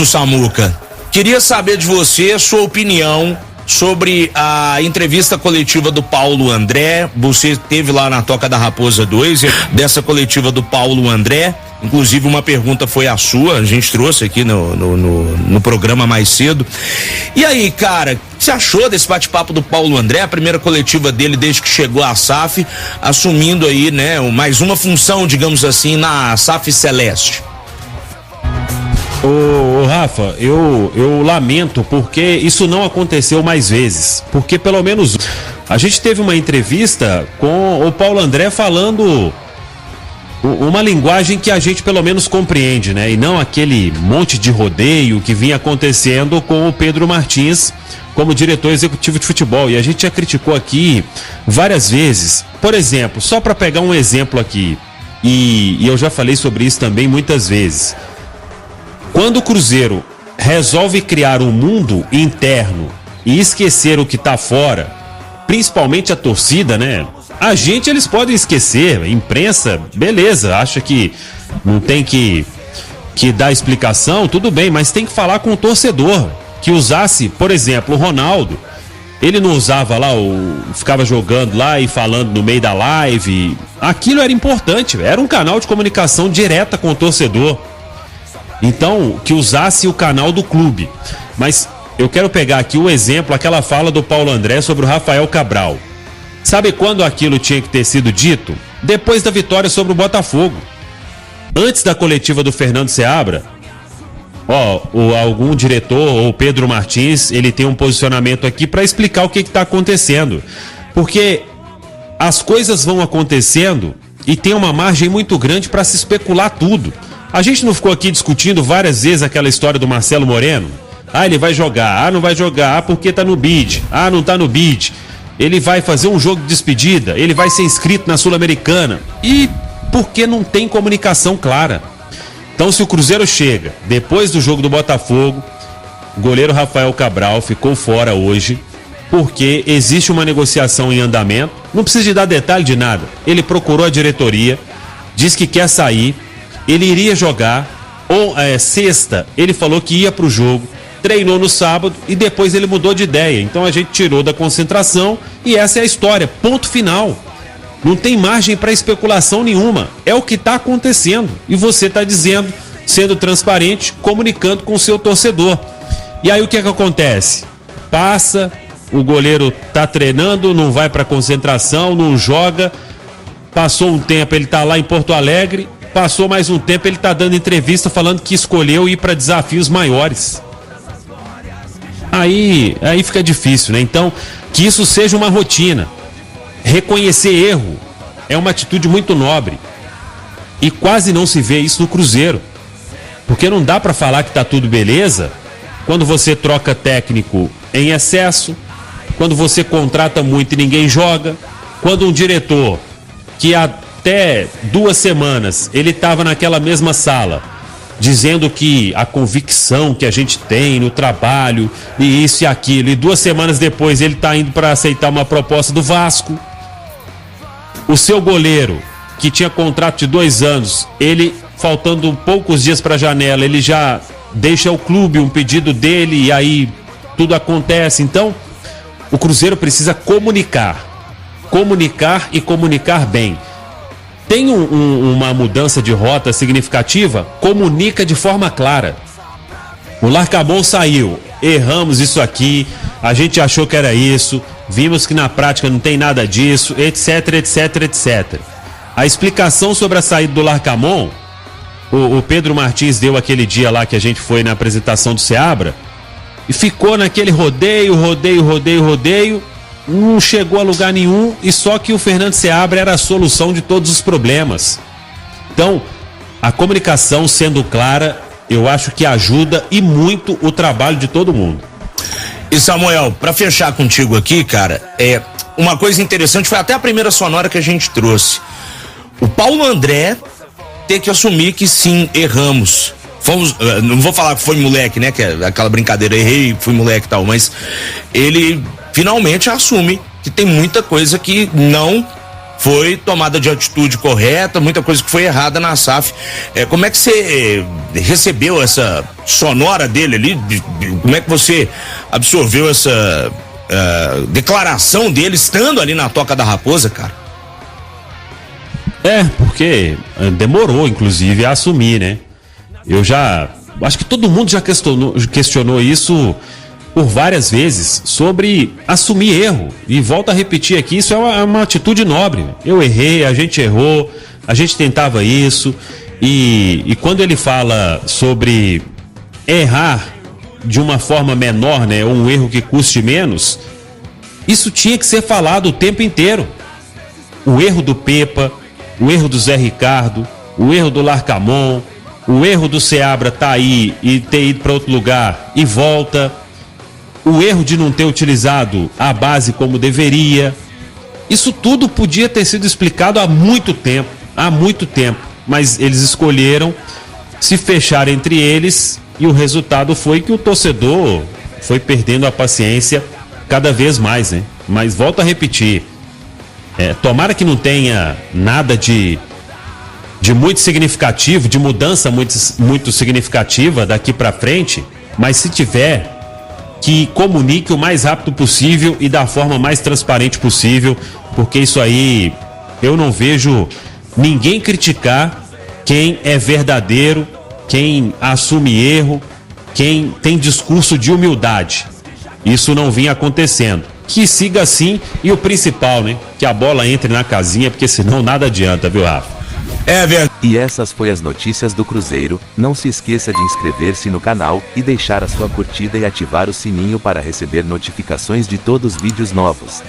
Samuca, queria saber de você a sua opinião sobre a entrevista coletiva do Paulo André. Você esteve lá na Toca da Raposa 2, dessa coletiva do Paulo André. Inclusive uma pergunta foi a sua, a gente trouxe aqui no programa mais cedo. E aí, cara, o que você achou desse bate-papo do Paulo André, a primeira coletiva dele desde que chegou à SAF, assumindo aí, né, mais uma função, digamos assim, na SAF Celeste? Ô Rafa, eu lamento porque isso não aconteceu mais vezes, porque pelo menos a gente teve uma entrevista com o Paulo André falando uma linguagem que a gente pelo menos compreende, né? E não aquele monte de rodeio que vinha acontecendo com o Pedro Martins como diretor executivo de futebol. E a gente já criticou aqui várias vezes. Por exemplo, só para pegar um exemplo aqui, e eu já falei sobre isso também muitas vezes. Quando o Cruzeiro resolve criar um mundo interno e esquecer o que tá fora, principalmente a torcida, né? A gente eles podem esquecer, a imprensa, beleza, acha que não tem que dar explicação, tudo bem, mas tem que falar com o torcedor, que usasse, por exemplo, o Ronaldo, ele não usava lá, ficava jogando lá e falando no meio da live, aquilo era importante, era um canal de comunicação direta com o torcedor. Então, que usasse o canal do clube. Mas eu quero pegar aqui o exemplo, aquela fala do Paulo André sobre o Rafael Cabral. Sabe quando aquilo tinha que ter sido dito? Depois da vitória sobre o Botafogo. Antes da coletiva do Fernando Seabra, algum diretor, ou Pedro Martins, ele tem um posicionamento aqui para explicar o que está acontecendo. Porque as coisas vão acontecendo e tem uma margem muito grande para se especular tudo. A gente não ficou aqui discutindo várias vezes aquela história do Marcelo Moreno? Ele vai jogar, não vai jogar, porque tá no bid, não tá no bid. Ele vai fazer um jogo de despedida, ele vai ser inscrito na Sul-Americana. E porque não tem comunicação clara. Então, se o Cruzeiro chega, depois do jogo do Botafogo, o goleiro Rafael Cabral ficou fora hoje, porque existe uma negociação em andamento, não precisa de dar detalhe de nada. Ele procurou a diretoria, diz que quer sair, ele iria jogar, sexta ele falou que ia pro jogo, treinou no sábado e depois ele mudou de ideia. Então a gente tirou da concentração e essa é a história, ponto final. Não tem margem para especulação nenhuma, é o que está acontecendo e você está dizendo, sendo transparente, comunicando com o seu torcedor. E aí o que é que acontece? Passa, o goleiro tá treinando, não vai para concentração, não joga, passou um tempo, ele tá lá em Porto Alegre. Passou mais um tempo, ele tá dando entrevista falando que escolheu ir para desafios maiores. Aí fica difícil, né? Então, que isso seja uma rotina. Reconhecer erro é uma atitude muito nobre. E quase não se vê isso no Cruzeiro. Porque não dá para falar que tá tudo beleza quando você troca técnico em excesso, quando você contrata muito e ninguém joga, quando um diretor que até 2 semanas ele estava naquela mesma sala dizendo que a convicção que a gente tem no trabalho e isso e aquilo, e 2 semanas depois ele está indo para aceitar uma proposta do Vasco. O seu goleiro que tinha contrato de 2 anos, ele faltando poucos dias para a janela, ele já deixa o clube um pedido dele e aí tudo acontece. Então o Cruzeiro precisa comunicar e comunicar bem. Tem uma mudança de rota significativa, comunica de forma clara. O Larcamón saiu, erramos isso aqui, a gente achou que era isso, vimos que na prática não tem nada disso, etc, etc, etc. A explicação sobre a saída do Larcamón, o Pedro Martins deu aquele dia lá que a gente foi na apresentação do Seabra, e ficou naquele rodeio, não chegou a lugar nenhum e só que o Fernando Seabra era a solução de todos os problemas. Então, a comunicação sendo clara, eu acho que ajuda e muito o trabalho de todo mundo. E Samuel, para fechar contigo aqui, cara, uma coisa interessante foi até a primeira sonora que a gente trouxe. O Paulo André ter que assumir que sim, erramos. Não vou falar que foi moleque, né, que é aquela brincadeira, errei, fui moleque e tal, mas ele finalmente assume que tem muita coisa que não foi tomada de atitude correta, muita coisa que foi errada na SAF. Como é que você recebeu essa sonora dele ali? Como é que você absorveu essa declaração dele estando ali na Toca da Raposa, cara? Porque demorou, inclusive, a assumir, né? Acho que todo mundo já questionou isso por várias vezes, sobre assumir erro. E volto a repetir aqui, isso é uma atitude nobre. Eu errei, a gente errou, a gente tentava isso. E quando ele fala sobre errar de uma forma menor, né, um erro que custe menos, isso tinha que ser falado o tempo inteiro. O erro do Pepa, o erro do Zé Ricardo, o erro do Larcamon, o erro do Seabra tá aí e ter ido para outro lugar e volta, o erro de não ter utilizado a base como deveria. Isso tudo podia ter sido explicado há muito tempo, mas eles escolheram se fechar entre eles e o resultado foi que o torcedor foi perdendo a paciência cada vez mais, né? Mas volto a repetir, tomara que não tenha nada de muito significativo, de mudança muito significativa daqui para frente, mas se tiver, que comunique o mais rápido possível e da forma mais transparente possível, porque isso aí eu não vejo ninguém criticar quem é verdadeiro, quem assume erro, quem tem discurso de humildade. Isso não vinha acontecendo. Que siga assim e o principal, né? Que a bola entre na casinha, porque senão nada adianta, viu, Rafa? Verdade. E essas foi as notícias do Cruzeiro. Não se esqueça de inscrever-se no canal e deixar a sua curtida e ativar o sininho para receber notificações de todos os vídeos novos.